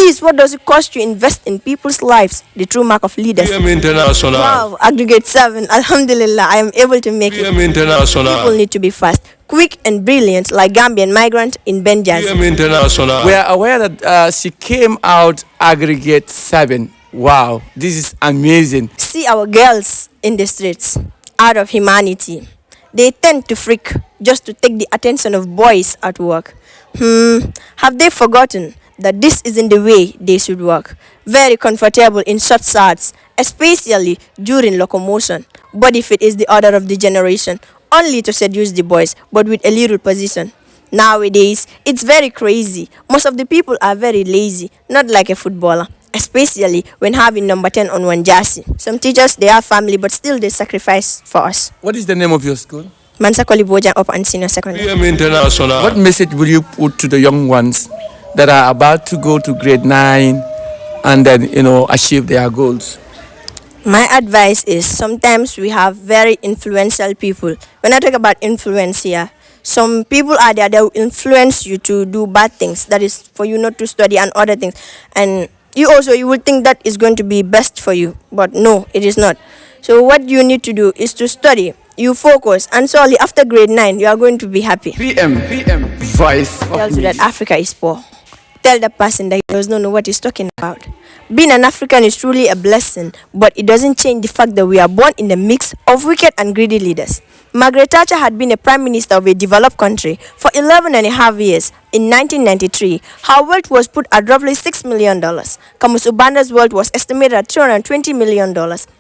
Please, what does it cost to invest in people's lives? The true mark of leadership. Wow, Aggregate 7. Alhamdulillah, I am able to make it. People need to be fast, quick and brilliant like Gambian migrant in Benjazi. We are aware that she came out Aggregate 7. Wow, this is amazing. See our girls in the streets, out of humanity. They tend to freak just to take the attention of boys at work. Have they forgotten that this isn't the way they should work? Very comfortable in short shorts, especially during locomotion. Body fit is the order of the generation, only to seduce the boys, but with a little position. Nowadays, it's very crazy. Most of the people are very lazy, not like a footballer, especially when having number 10 on one jersey. Some teachers, they have family, but still they sacrifice for us. What is the name of your school? Mansa, Colley, Bojang, up and senior secondary. What message will you put to the young ones that are about to go to grade 9 and then, achieve their goals? My advice is sometimes we have very influential people. When I talk about influence here, some people are there that will influence you to do bad things. That is for you not to study and other things. And you would think that is going to be best for you. But no, it is not. So what you need to do is to study. You focus, and solely after grade 9, you are going to be happy. VM, voice tells you that Africa is poor. Tell the person that he does not know what he's talking about. Being an African is truly a blessing, but it doesn't change the fact that we are born in the mix of wicked and greedy leaders. Margaret Thatcher had been a prime minister of a developed country for 11 and a half years. In 1993, her wealth was put at roughly $6 million. Kamus Ubanda's wealth was estimated at $220 million.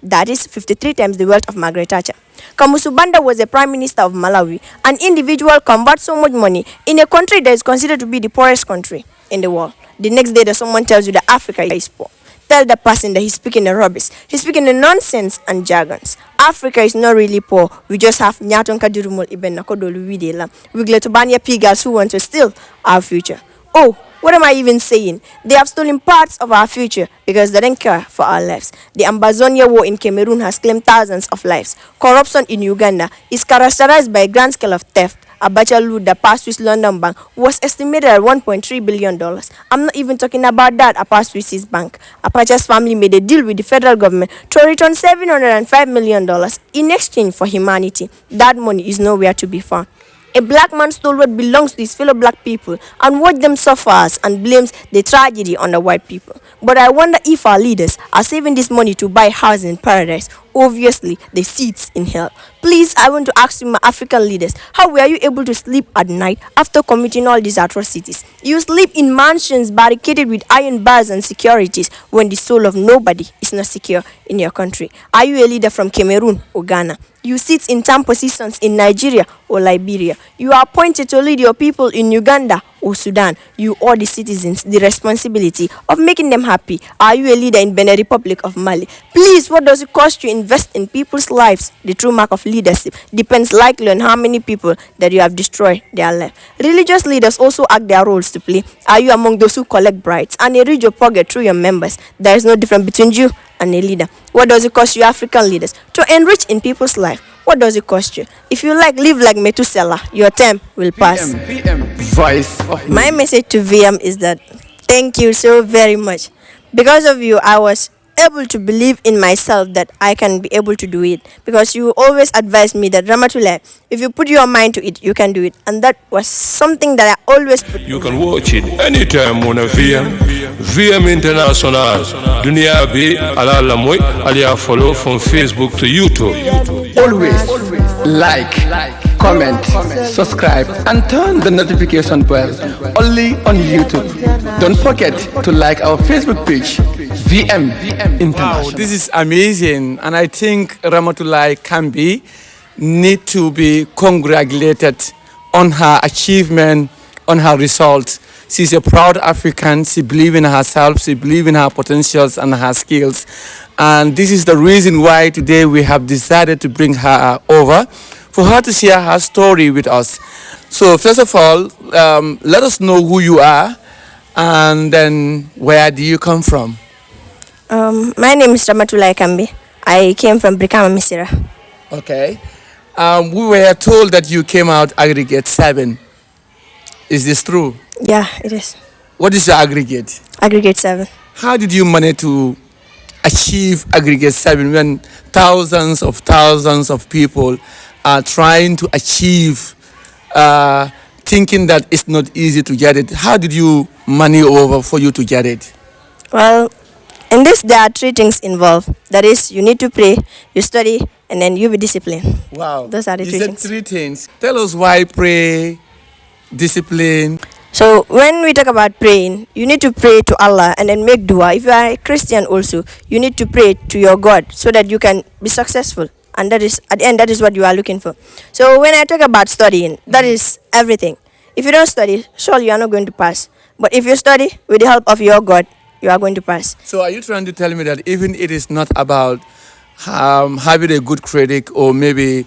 That is 53 times the wealth of Margaret Thatcher. Kamus Ubanda was a prime minister of Malawi. An individual converts so much money in a country that is considered to be the poorest country in the world. The next day that someone tells you that Africa is poor, tell the person that he's speaking the rubbish. He's speaking the nonsense and jargons. Africa is not really poor. We just have Nyatonka Durumol Ibn Nakodolu Widela. We Gletobania Pigas who want to steal our future. Oh, what am I even saying? They have stolen parts of our future because they don't care for our lives. The Ambazonia war in Cameroon has claimed thousands of lives. Corruption in Uganda is characterized by a grand scale of theft. Abacha loot that passed Swiss London Bank was estimated at $1.3 billion. I'm not even talking about that apart Swiss's bank. Apache's family made a deal with the federal government to return $705 million in exchange for humanity. That money is nowhere to be found. A black man stole what belongs to his fellow black people and watched them suffer and blames the tragedy on the white people. But I wonder if our leaders are saving this money to buy houses in paradise. Obviously, the seats in hell. Please, I want to ask you, my African leaders, how were you able to sleep at night after committing all these atrocities? You sleep in mansions barricaded with iron bars and securities when the soul of nobody is not secure in your country. Are you a leader from Cameroon or Ghana? You sit in top positions in Nigeria or Liberia. You are appointed to lead your people in Uganda or Sudan. You owe the citizens the responsibility of making them happy. Are you a leader in Benin Republic of Mali? Please, what does it cost to invest in people's lives? The true mark of leadership depends likely on how many people that you have destroyed their life. Religious leaders also act their roles to play. Are you among those who collect bribes and enrich your pocket through your members? There is no difference between you and a leader. What does it cost you, African leaders, to enrich in people's life? What does it cost you? If you live like Methuselah, your time will pass. My message to VM is that thank you so very much. Because of you, I was able to believe in myself that I can be able to do it, because you always advised me that Ramatoulie, if you put your mind to it, you can do it, and that was something that I always put. You can watch it anytime on a VM International. Dunia B Alala Moy Alia follow from Facebook to YouTube. Always like, comment, subscribe, and turn the notification bell only on YouTube. Don't forget to like our Facebook page, VM International. Wow, this is amazing, and I think Ramatouial Kambi need to be congratulated on her achievement, on her results. She's a proud African. She believes in herself. She believes in her potentials and her skills. And this is the reason why today we have decided to bring her over for her to share her story with us. So first of all, let us know who you are and then where do you come from? My name is Ramatouial Kambi. I came from Brikama, Misira. Okay. We were told that you came out Aggregate 7. Is this true? Yeah, it is. What is your aggregate? Aggregate 7. How did you manage to achieve aggregate 7 when thousands of people are trying to achieve, thinking that it's not easy to get it? How did you maneuver for you to get it? Well, in this, there are 3 things involved. That is, you need to pray, you study, and then you be disciplined. Wow. Those are the you 3 said things. 3 things. Tell us why pray, discipline. So when we talk about praying, you need to pray to Allah and then make dua. If you are a Christian also, you need to pray to your God so that you can be successful. And that is, at the end, that is what you are looking for. So when I talk about studying, that is everything. If you don't study, surely you are not going to pass. But if you study with the help of your God, you are going to pass. So are you trying to tell me that even it is not about having a good critic or maybe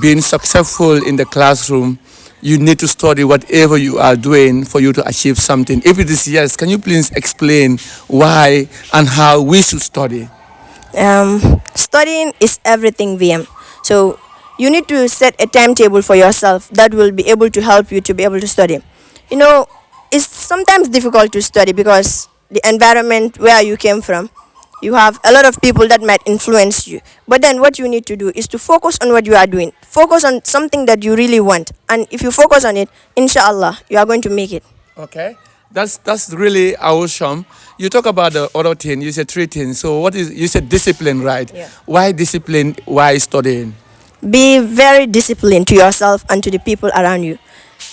being successful in the classroom, you need to study whatever you are doing for you to achieve something? If it is yes, can you please explain why and how we should study? Studying is everything, VM. So you need to set a timetable for yourself that will be able to help you to be able to study. You know, it's sometimes difficult to study because the environment where you came from, you have a lot of people that might influence you. But then what you need to do is to focus on what you are doing. Focus on something that you really want. And if you focus on it, inshallah, you are going to make it. Okay. That's really awesome. You talk about the other thing, you said 3 things. So what is, you said discipline, right? Yeah. Why discipline? Why studying? Be very disciplined to yourself and to the people around you.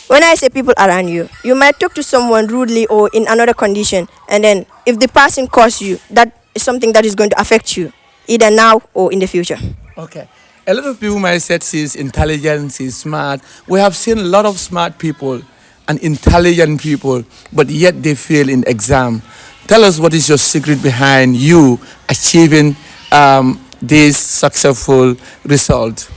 When I say people around you, you might talk to someone rudely or in another condition, and then if the person calls you, that is something that is going to affect you, either now or in the future. Okay. A lot of people might say she's intelligent, she's smart. We have seen a lot of smart people and intelligent people, but yet they fail in exam. Tell us what is your secret behind you achieving this successful result?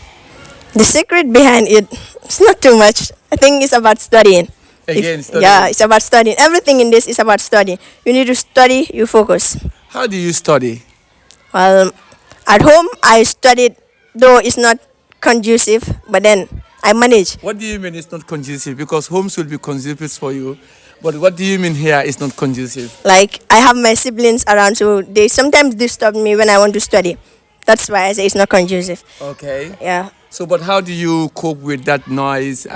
The secret behind it, it's not too much. I think it's about studying. Again, studying. Yeah, it's about studying. Everything in this is about studying. You need to study, you focus. How do you study? Well, at home, I studied, though it's not conducive, but then I manage. What do you mean it's not conducive? Because home should be conducive for you. But what do you mean here is not conducive? Like, I have my siblings around, so they sometimes disturb me when I want to study. That's why I say it's not conducive. Okay. Yeah. So, but how do you cope with that noise,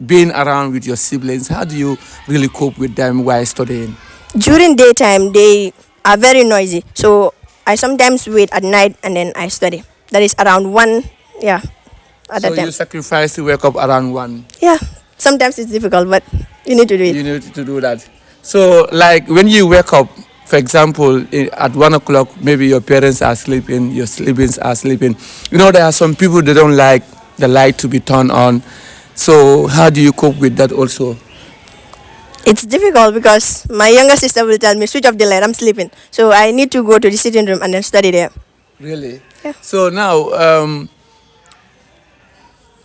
being around with your siblings? How do you really cope with them while studying? During daytime, they are very noisy. So I sometimes wait at night and then I study. That is around 1, yeah, at that So time. you sacrifice to wake up around 1? Yeah, sometimes it's difficult, but you need to do it. You need to do that. So, like when you wake up, for example, at 1 o'clock, maybe your parents are sleeping, your siblings are sleeping. You know, there are some people that don't like the light to be turned on. So, how do you cope with that also? It's difficult because my younger sister will tell me, switch off the light, I'm sleeping. So I need to go to the sitting room and then study there. Really? Yeah. So now,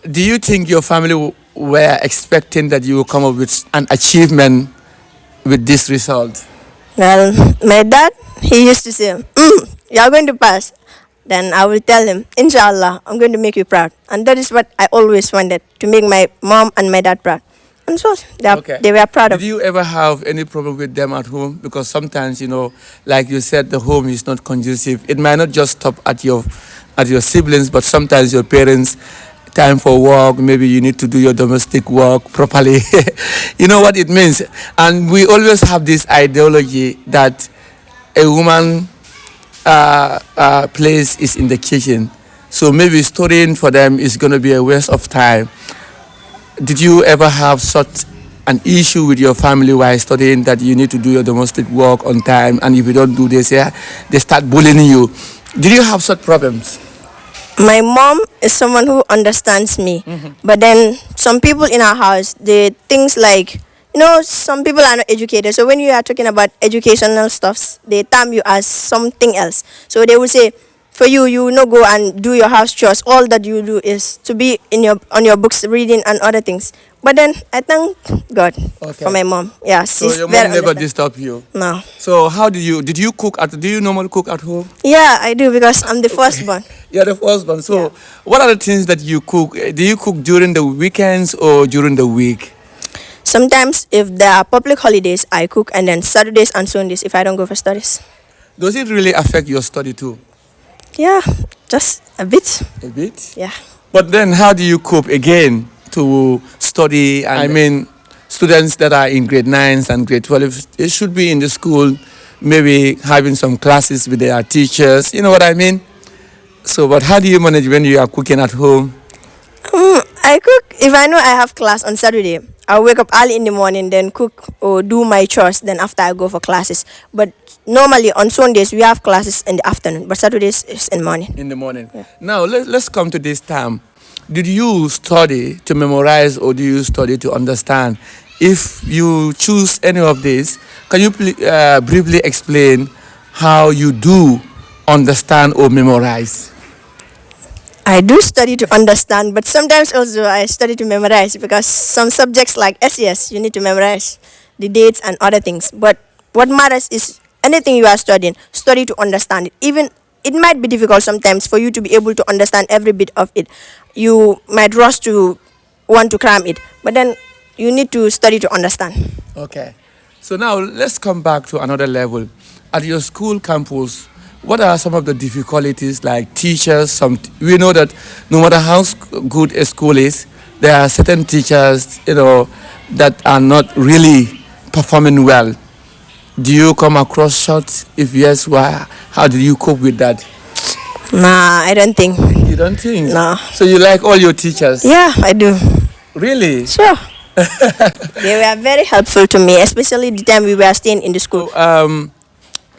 do you think your family were expecting that you will come up with an achievement with this result? Well, my dad, he used to say, you're going to pass. Then I will tell him, inshallah, I'm going to make you proud. And that is what I always wanted, to make my mom and my dad proud. And so they were proud of me. Did you ever have any problem with them at home? Because sometimes, you know, like you said, the home is not conducive. It might not just stop at your siblings, but sometimes your parents, time for work, maybe you need to do your domestic work properly. You know what it means. And we always have this ideology that a woman place is in the kitchen. So maybe studying for them is going to be a waste of time. Did you ever have such an issue with your family while studying that you need to do your domestic work on time, and if you don't do this, yeah, they start bullying you? Did you have such problems? My mom is someone who understands me. But then some people in our house, they things like, you know, some people are not educated. So when you are talking about educational stuffs, they term you as something else. So they will say, for you, you no go and do your house chores. All that you do is to be on your books, reading and other things. But then I thank God for my mom. Yeah, so she's your very mom never disturbed you? No. So how did you cook do you normally cook at home? Yeah, I do, because I'm the firstborn. You're the firstborn. So what are the things that you cook? Do you cook during the weekends or during the week? Sometimes, if there are public holidays, I cook, and then Saturdays and Sundays if I don't go for studies. Does it really affect your study too? Yeah, just a bit. A bit? Yeah. But then how do you cope again to study? I mean, students that are in grade 9s and grade 12, they should be in the school, maybe having some classes with their teachers. You know what I mean? So, but how do you manage when you are cooking at home? I cook if I know I have class on Saturday. I'll wake up early in the morning, then cook or do my chores. Then after I go for classes. But normally on Sundays we have classes in the afternoon, but Saturdays is in the morning. In the morning. Yeah. Now let's come to this time. Did you study to memorize or do you study to understand? If you choose any of these, can you briefly explain how you do understand or memorize? I do study to understand, but sometimes also I study to memorize because some subjects like SES, you need to memorize the dates and other things. But what matters is anything you are studying, study to understand it. Even it might be difficult sometimes for you to be able to understand every bit of it. You might rush to want to cram it, but then you need to study to understand. Okay. So now let's come back to another level. At your school campus, what are some of the difficulties like teachers? We know that no matter how good a school is, there are certain teachers, that are not really performing well. Do you come across shots? If yes, why? How do you cope with that? Nah, I don't think. You don't think? No. So you like all your teachers? Yeah, I do. Really? Sure. They were very helpful to me, especially the time we were staying in the school. So,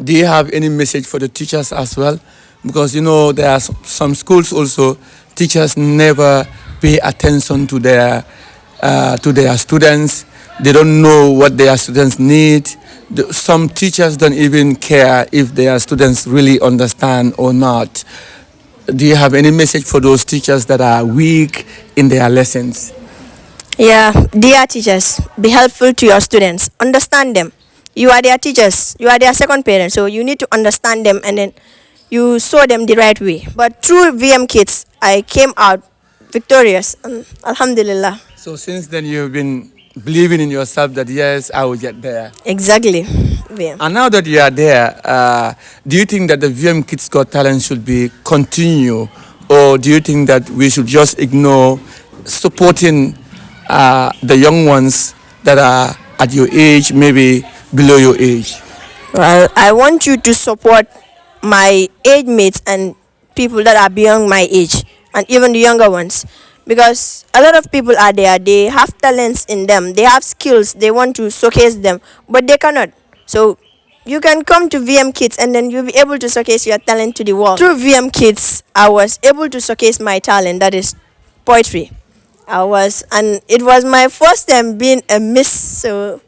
do you have any message for the teachers as well? Because there are some schools also, teachers never pay attention to their students. They don't know what their students need. Some teachers don't even care if their students really understand or not. Do you have any message for those teachers that are weak in their lessons? Yeah, dear teachers, be helpful to your students. Understand them. You are their teachers. You are their second parents. So you need to understand them and then you show them the right way. But through VM Kids, I came out victorious. Alhamdulillah. So since then you've been believing in yourself that yes, I will get there. Exactly. VM. And now that you are there, do you think that the VM Kids Got Talent should be continue, or do you think that we should just ignore supporting the young ones that are at your age, maybe below your age? Well, I want you to support my age mates and people that are beyond my age and even the younger ones, because a lot of people are there, they have talents in them, they have skills, they want to showcase them, but they cannot. So you can come to VM Kids and then you'll be able to showcase your talent to the world. Through VM Kids, I was able to showcase my talent, that is poetry. And it was my first time being a miss, so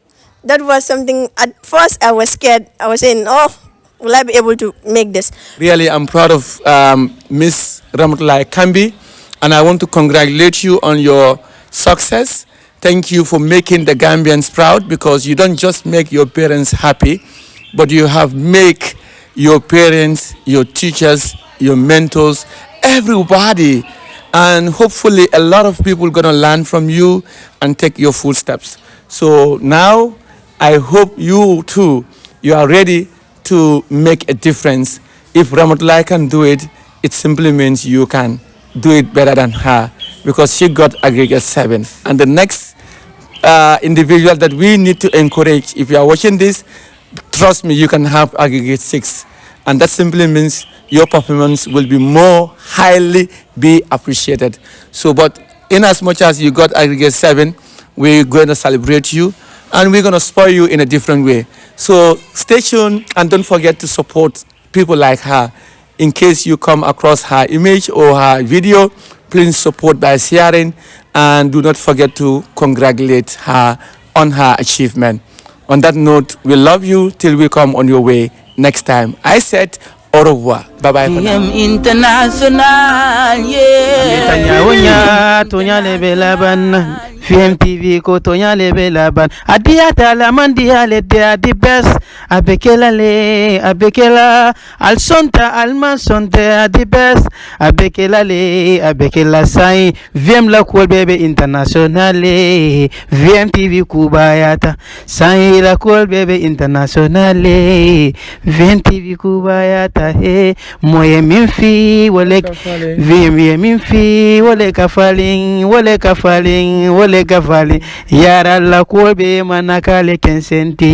that was something. At first I was scared. I was saying, will I be able to make this? Really, I'm proud of Miss Ramatouial Kambi, and I want to congratulate you on your success. Thank you for making the Gambians proud, because you don't just make your parents happy, but you have make your parents, your teachers, your mentors, everybody. And hopefully a lot of people gonna learn from you and take your footsteps. So now I hope you too, you are ready to make a difference. If Ramatoulie can do it, it simply means you can do it better than her, because she got Aggregate 7. And the next individual that we need to encourage, if you are watching this, trust me, you can have Aggregate 6. And that simply means your performance will be more highly be appreciated. So, but in as much as you got Aggregate 7, we're going to celebrate you and we're going to spoil you in a different way. So stay tuned and don't forget to support people like her. In case you come across her image or her video, please support by sharing, and do not forget to congratulate her on her achievement. On that note, we love you till we come on your way next time. I said au revoir. Bye bye for now. International, yeah. VMTV ko tonya lebe laban adiata la mandiale they are the best abekela le abekela al sonta alman son they are the best abekela le abekela sai VM la cool bebe internationale VMTV kubayata sai la cool bebe internationale VMTV kubayata he moye minfi wale VM minfi wale kafalin wale kafalin yara la cool be manakale kensenti